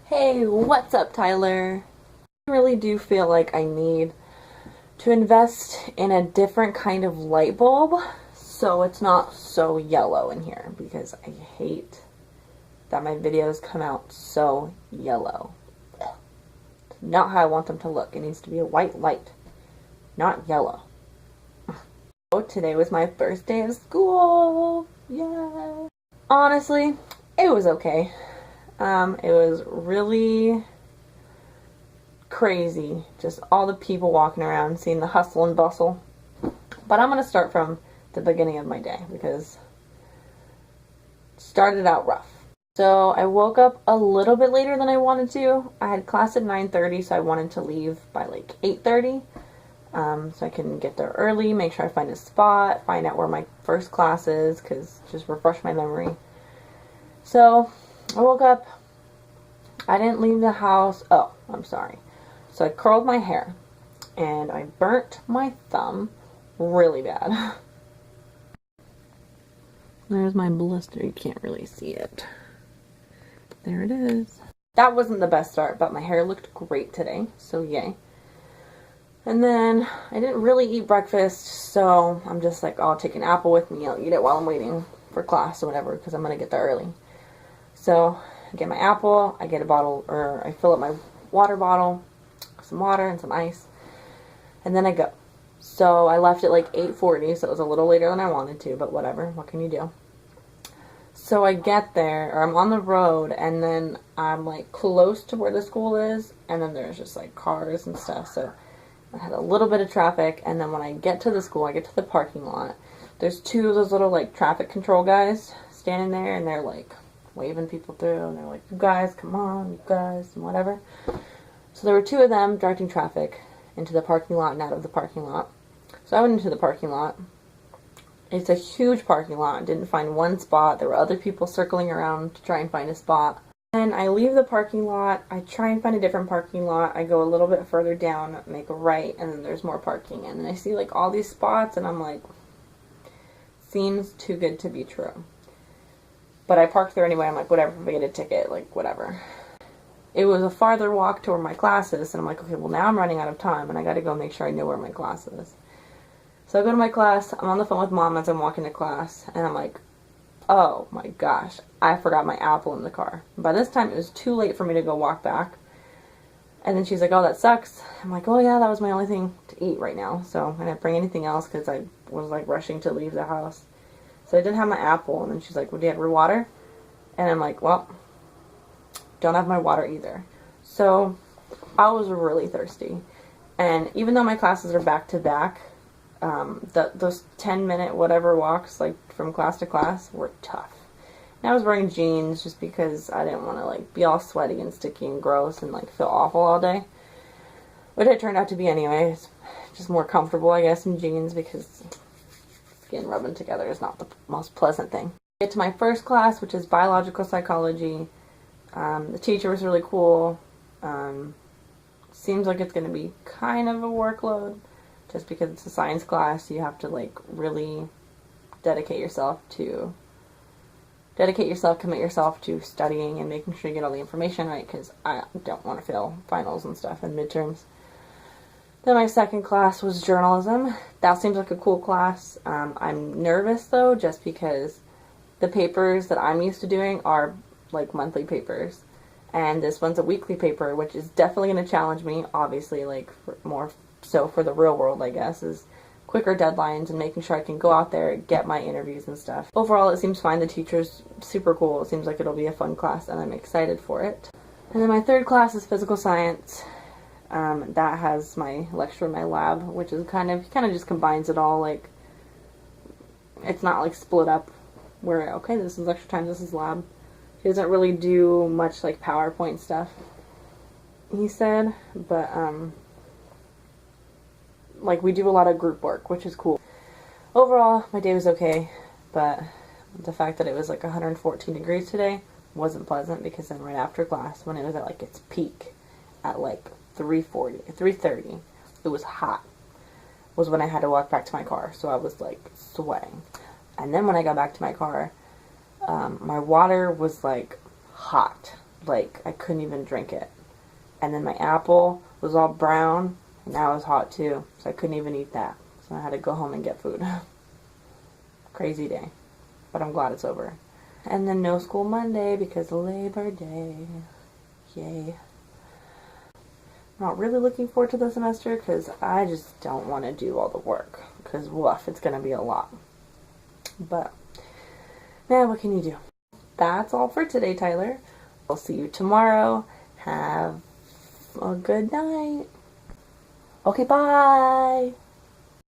Hey, what's up, Tyler? I really do feel like I need to invest in a different kind of light bulb so it's not so yellow in here because I hate that my videos come out so yellow. It's not how I want them to look. It needs to be a white light, not yellow. So today was my first day of school. Yeah. Honestly, it was okay. It was really crazy, just all the people walking around, seeing the hustle and bustle. But I'm going to start from the beginning of my day because it started out rough. So I woke up a little bit later than I wanted to. I had class at 9:30, so I wanted to leave by like 8:30. So I can get there early, make sure I find a spot, find out where my first class is, because just refresh my memory. So I woke up. I didn't leave the house. Oh, I'm sorry. So I curled my hair and I burnt my thumb really bad. There's my blister. You can't really see it. There it is. That wasn't the best start, but my hair looked great today, so yay. And then I didn't really eat breakfast, so I'm just like, oh, I'll take an apple with me. I'll eat it while I'm waiting for class or whatever, because I'm going to get there early. So I get my apple, I get a bottle, or I fill up my water bottle, some water and some ice, and then I go. So I left at like 8:40, so it was a little later than I wanted to, but whatever, what can you do? So I get there, or I'm on the road, and then I'm like close to where the school is, and then there's just like cars and stuff, so I had a little bit of traffic. And then when I get to the school, I get to the parking lot, there's two of those little like traffic control guys standing there, and they're like waving people through, and they're like, you guys, come on, you guys, and whatever. So there were two of them directing traffic into the parking lot and out of the parking lot. So I went into the parking lot. It's a huge parking lot. I didn't find one spot. There were other people circling around to try and find a spot. And I leave the parking lot. I try and find a different parking lot. I go a little bit further down, make a right, and then there's more parking. And then I see like all these spots, and I'm like, seems too good to be true. But I parked there anyway. I'm like, whatever, if I get a ticket, like, whatever. It was a farther walk to where my class is, and I'm like, okay, well, now I'm running out of time, and I gotta go make sure I know where my class is. So I go to my class. I'm on the phone with Mom as I'm walking to class, and I'm like, oh my gosh, I forgot my apple in the car. By this time, it was too late for me to go walk back. And then she's like, oh, that sucks. I'm like, oh yeah, that was my only thing to eat right now, so I didn't bring anything else because I was like rushing to leave the house. So I didn't have my apple, and then she's like, well, do you have your water? And I'm like, well, don't have my water either. So I was really thirsty. And even though my classes are back to back, those 10-minute whatever walks, like from class to class, were tough. And I was wearing jeans just because I didn't want to like be all sweaty and sticky and gross and like feel awful all day. Which it turned out to be anyway. It's just more comfortable, I guess, in jeans because skin rubbing together is not the most pleasant thing. I get to my first class, which is biological psychology. The teacher was really cool. Seems like it's going to be kind of a workload. Just because it's a science class, you have to like really commit yourself to studying and making sure you get all the information right, because I don't want to fail finals and stuff and midterms. Then my second class was journalism. That seems like a cool class. I'm nervous though, just because the papers that I'm used to doing are like monthly papers, and this one's a weekly paper, which is definitely going to challenge me, obviously, like more so for the real world, I guess, is quicker deadlines and making sure I can go out there and get my interviews and stuff. Overall, it seems fine. The teacher's super cool. It seems like it'll be a fun class, and I'm excited for it. And then my third class is physical science. That has my lecture in my lab, which is kind of just combines it all. Like, it's not like split up where, okay, this is lecture time, this is lab. He doesn't really do much like PowerPoint stuff, he said, but like we do a lot of group work, which is cool. Overall, my day was okay, but the fact that it was like 114 degrees today wasn't pleasant, because then right after class, when it was at like its peak at like 3:30, it was hot, was when I had to walk back to my car, so I was like sweating. And then when I got back to my car, my water was like hot, like I couldn't even drink it. And then my apple was all brown, and now it was hot too, so I couldn't even eat that. So I had to go home and get food. Crazy day, but I'm glad it's over. And then no school Monday because of Labor Day. Yay. I'm not really looking forward to the semester because I just don't want to do all the work, because woof, it's going to be a lot. But, man, what can you do? That's all for today, Tyler. I'll see you tomorrow. Have a good night. Okay, bye.